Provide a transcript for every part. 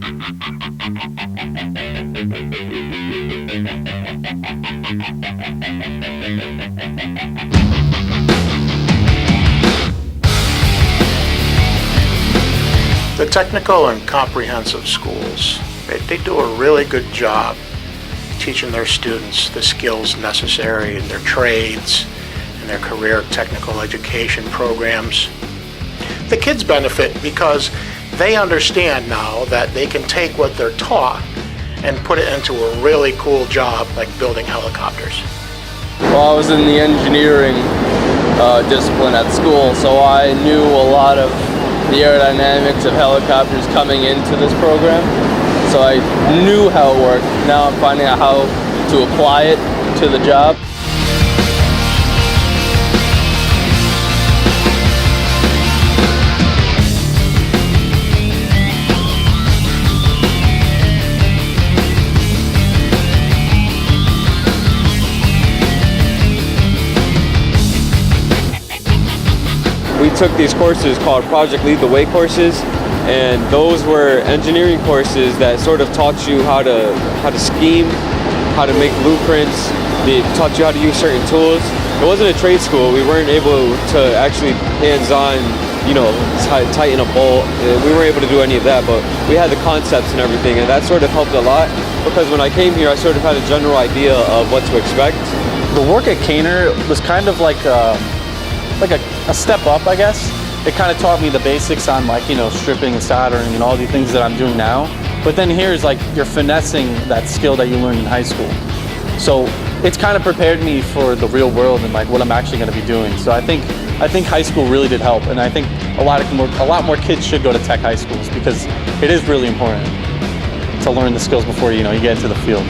The technical and comprehensive schools, they do a really good job teaching their students the skills necessary in their trades and their career technical education programs. The kids benefit because they understand now that they can take what they're taught and put it into a really cool job like building helicopters. Well, I was in the engineering discipline at school, so I knew a lot of the aerodynamics of helicopters coming into this program. So I knew how it worked. Now I'm finding out how to apply it to the job. We took these courses called Project Lead the Way courses, and those were engineering courses that sort of taught you how to scheme, how to make blueprints. They taught you how to use certain tools. It wasn't a trade school. We weren't able to actually hands-on, tighten a bolt. We weren't able to do any of that, but we had the concepts and everything, and that sort of helped a lot because when I came here, I sort of had a general idea of what to expect. The work at Caner was kind of like a step up, I guess. It kind of taught me the basics on stripping and soldering and all the things that I'm doing now. But then here's you're finessing that skill that you learned in high school. So it's kind of prepared me for the real world and what I'm actually going to be doing. So I think high school really did help, and I think a lot more kids should go to tech high schools because it is really important to learn the skills before you get into the field.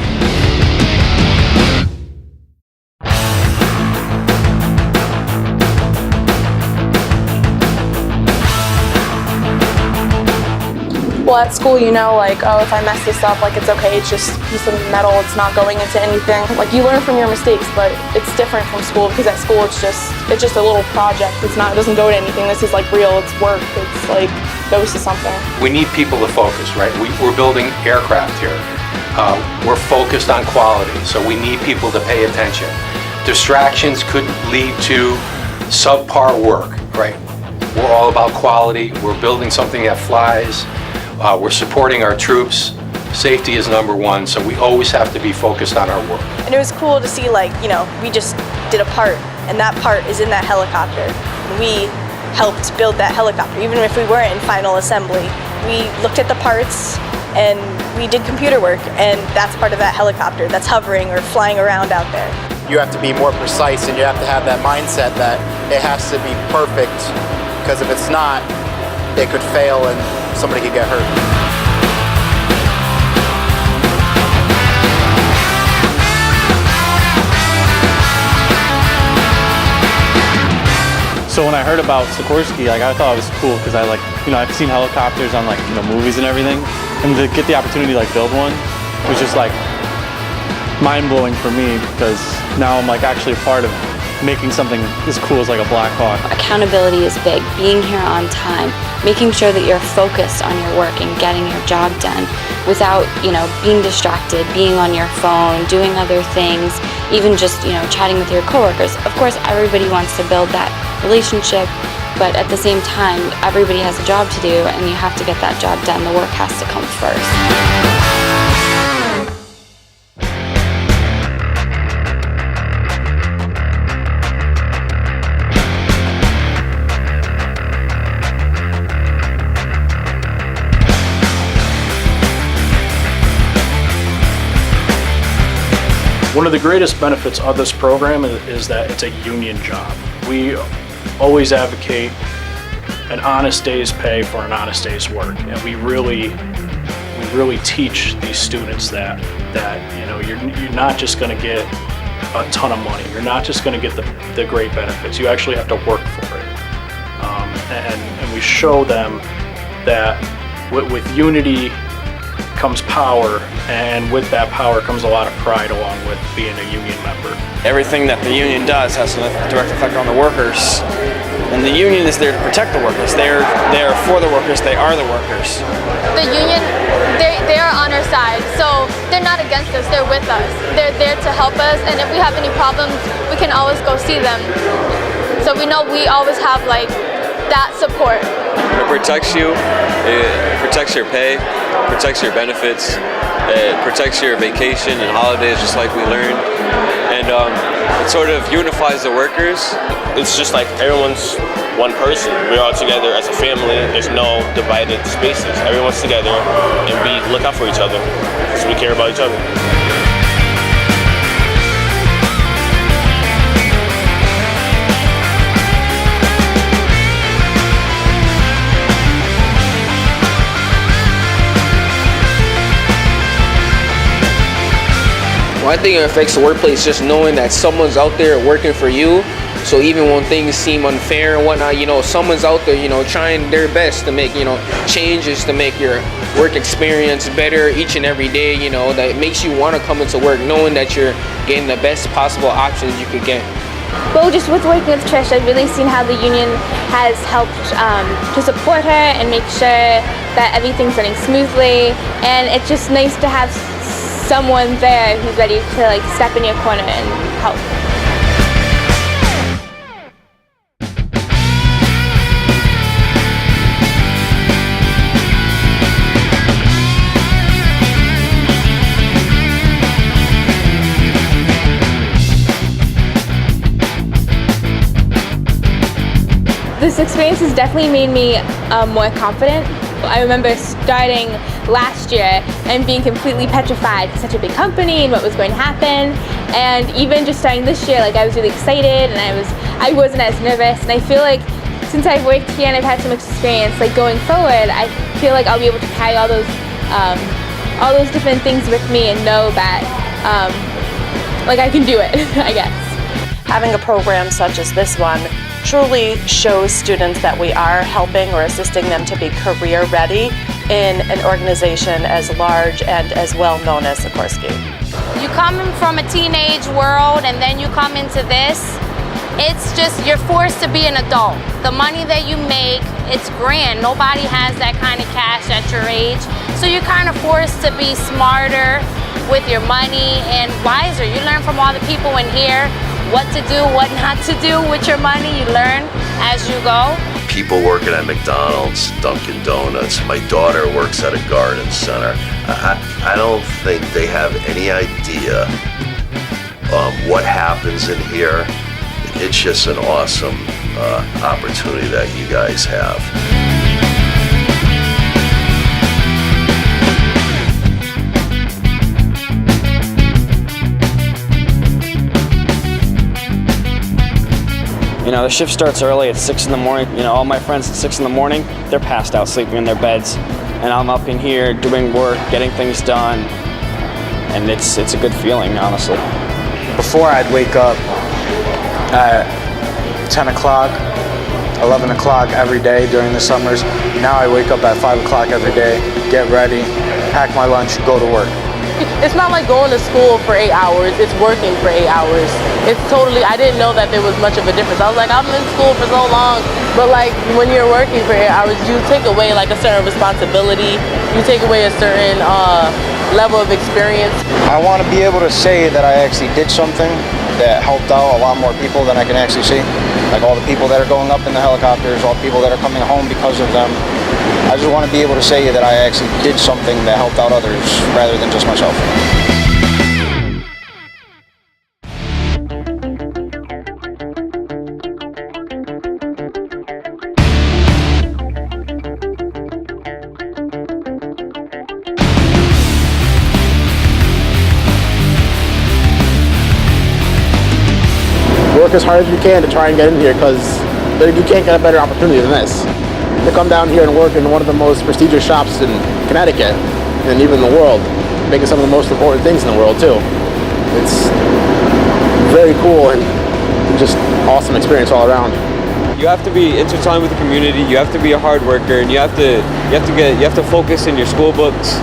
Well, at school, if I mess this up, it's okay, it's just a piece of metal, it's not going into anything. You learn from your mistakes, but it's different from school because at school it's just a little project. It doesn't go to anything. This is real, it's work, it's goes to something. We need people to focus, right? We're building aircraft here. We're focused on quality, so we need people to pay attention. Distractions could lead to subpar work, right? We're all about quality. We're building something that flies. We're supporting our troops. Safety is number one, so we always have to be focused on our work. And it was cool to see, we just did a part, and that part is in that helicopter. We helped build that helicopter. Even if we weren't in final assembly, we looked at the parts and we did computer work, and that's part of that helicopter that's hovering or flying around out there. You have to be more precise, and you have to have that mindset that it has to be perfect, because if it's not, it could fail and somebody could get hurt. So when I heard about Sikorsky, I thought it was cool because I've seen helicopters on movies and everything, and to get the opportunity to build one was just mind-blowing for me because now I'm actually a part of making something as cool as a Black Hawk. Accountability is big. Being here on time, making sure that you're focused on your work and getting your job done without, being distracted, being on your phone, doing other things, even just, chatting with your coworkers. Of course, everybody wants to build that relationship, but at the same time, everybody has a job to do and you have to get that job done. The work has to come first. One of the greatest benefits of this program is that it's a union job. We always advocate an honest day's pay for an honest day's work, and we really teach these students that you're not just going to get a ton of money. You're not just going to get the great benefits. You actually have to work for it, and we show them that with unity comes power, and with that power comes a lot of pride along with being a union member. Everything that the union does has a direct effect on the workers. And the union is there to protect the workers. They're there for the workers. They are the workers. The union, they are on our side, so they're not against us. They're with us. They're there to help us, and if we have any problems, we can always go see them. So we know we always have like that support. It protects you. It protects your pay. Protects your benefits. It protects your vacation and holidays, just like we learned. And it sort of unifies the workers. It's just like everyone's one person. We're all together as a family. There's no divided spaces. Everyone's together, and we look out for each other because we care about each other. Well, I think it affects the workplace just knowing that someone's out there working for you. So even when things seem unfair and whatnot, you know, someone's out there, you know, trying their best to make, you know, changes to make your work experience better each and every day, you know, that makes you want to come into work knowing that you're getting the best possible options you could get. Well, just with working with Trish, I've really seen how the union has helped to support her and make sure that everything's running smoothly. And it's just nice to have someone there who's ready to like step in your corner and help. This experience has definitely made me more confident. I remember starting last year and being completely petrified. It's such a big company and what was going to happen. And even just starting this year, like I was really excited and I wasn't as nervous. And I feel like since I've worked here and I've had so much experience, like going forward, I feel like I'll be able to carry all those different things with me and know that like I can do it, I guess. Having a program such as this one truly shows students that we are helping or assisting them to be career ready in an organization as large and as well known as Sikorsky. You come from a teenage world and then you come into this, it's just you're forced to be an adult. The money that you make, it's grand. Nobody has that kind of cash at your age. So you're kind of forced to be smarter with your money and wiser. You learn from all the people in here what to do, what not to do with your money. You learn as you go. People working at McDonald's, Dunkin' Donuts. My daughter works at a garden center. I don't think they have any idea what happens in here. It's just an awesome opportunity that you guys have. You know, the shift starts early at 6 in the morning. You know, all my friends at 6 in the morning, they're passed out sleeping in their beds. And I'm up in here doing work, getting things done. And it's a good feeling, honestly. Before I'd wake up at 10 o'clock, 11 o'clock every day during the summers. Now I wake up at 5 o'clock every day, get ready, pack my lunch, go to work. It's not like going to school for 8 hours, it's working for 8 hours. It's totally, I didn't know that there was much of a difference. I was like, I'm in school for so long, but like when you're working for 8 hours, you take away like a certain responsibility, you take away a certain level of experience. I want to be able to say that I actually did something that helped out a lot more people than I can actually see. Like all the people that are going up in the helicopters, all the people that are coming home because of them. I just want to be able to say that I actually did something that helped out others rather than just myself. Work as hard as you can to try and get in here because you can't get a better opportunity than this. To come down here and work in one of the most prestigious shops in Connecticut and even the world, making some of the most important things in the world too. It's very cool and just awesome experience all around. You have to be intertwined with the community. You have to be a hard worker, and you have to focus in your school books.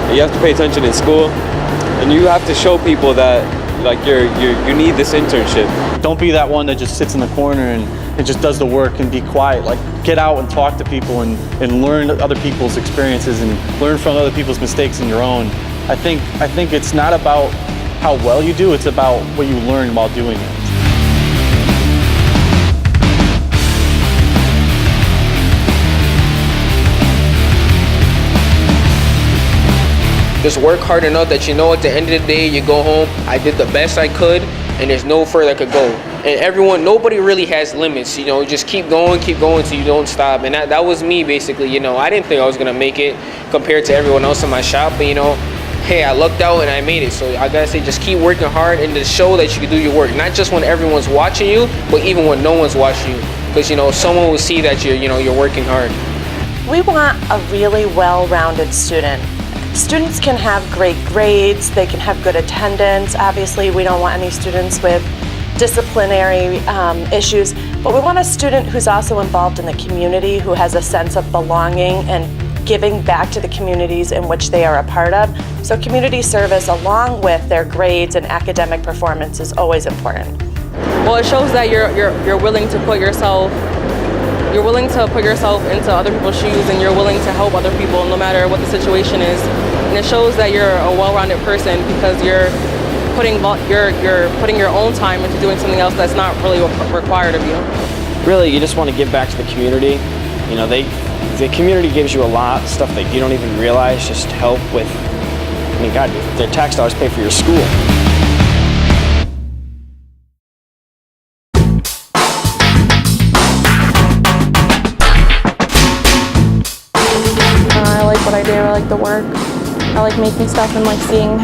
and you have to pay attention in school, and you have to show people that like you need this internship. Don't be that one that just sits in the corner and just does the work and be quiet. Like, get out and talk to people and learn other people's experiences and learn from other people's mistakes and your own. I think it's not about how well you do, it's about what you learn while doing it. Just work hard enough that you know at the end of the day you go home, I did the best I could, and there's no further I could go. And nobody really has limits, you know, just keep going so you don't stop. And that was me basically, you know. I didn't think I was gonna make it compared to everyone else in my shop, but you know, hey, I lucked out and I made it. So I gotta say, just keep working hard and to show that you can do your work, not just when everyone's watching you, but even when no one's watching you. Because you know, someone will see that you're working hard. We want a really well-rounded student. Students can have great grades, they can have good attendance. Obviously, we don't want any students with disciplinary issues, but we want a student who's also involved in the community, who has a sense of belonging and giving back to the communities in which they are a part of. So community service, along with their grades and academic performance, is always important. Well, it shows that you're willing to put yourself into other people's shoes, and you're willing to help other people no matter what the situation is. And it shows that you're a well-rounded person because you're putting your own time into doing something else that's not really required of you. Really, you just want to give back to the community. You know, the community gives you a lot, stuff that you don't even realize, just help with, I mean, God, their tax dollars pay for your school. I like what I do, I like the work. I like making stuff and like seeing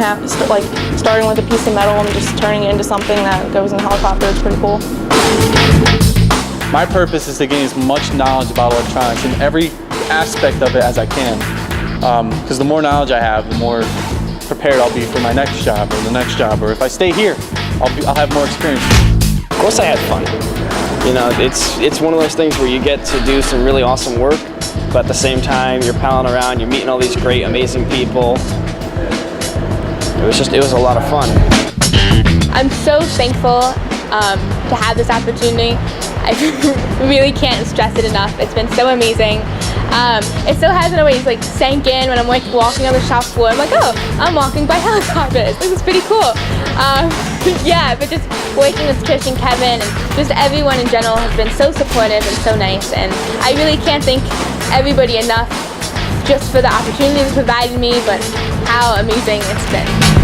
starting with a piece of metal and just turning it into something that goes in a helicopter. It's pretty cool. My purpose is to gain as much knowledge about electronics in every aspect of it as I can. Because the more knowledge I have, the more prepared I'll be for my next job or the next job. Or if I stay here, I'll have more experience. Of course I had fun. You know, it's one of those things where you get to do some really awesome work, but at the same time, you're palling around, you're meeting all these great, amazing people. It was a lot of fun. I'm so thankful to have this opportunity. I really can't stress it enough. It's been so amazing. It still hasn't always like sank in when I'm like walking on the shop floor. I'm like, oh, I'm walking by helicopters. This is pretty cool. Yeah, but just working with Trish and Kevin and just everyone in general has been so supportive and so nice. And I really can't thank everybody enough just for the opportunity they provided me, but how amazing it's been.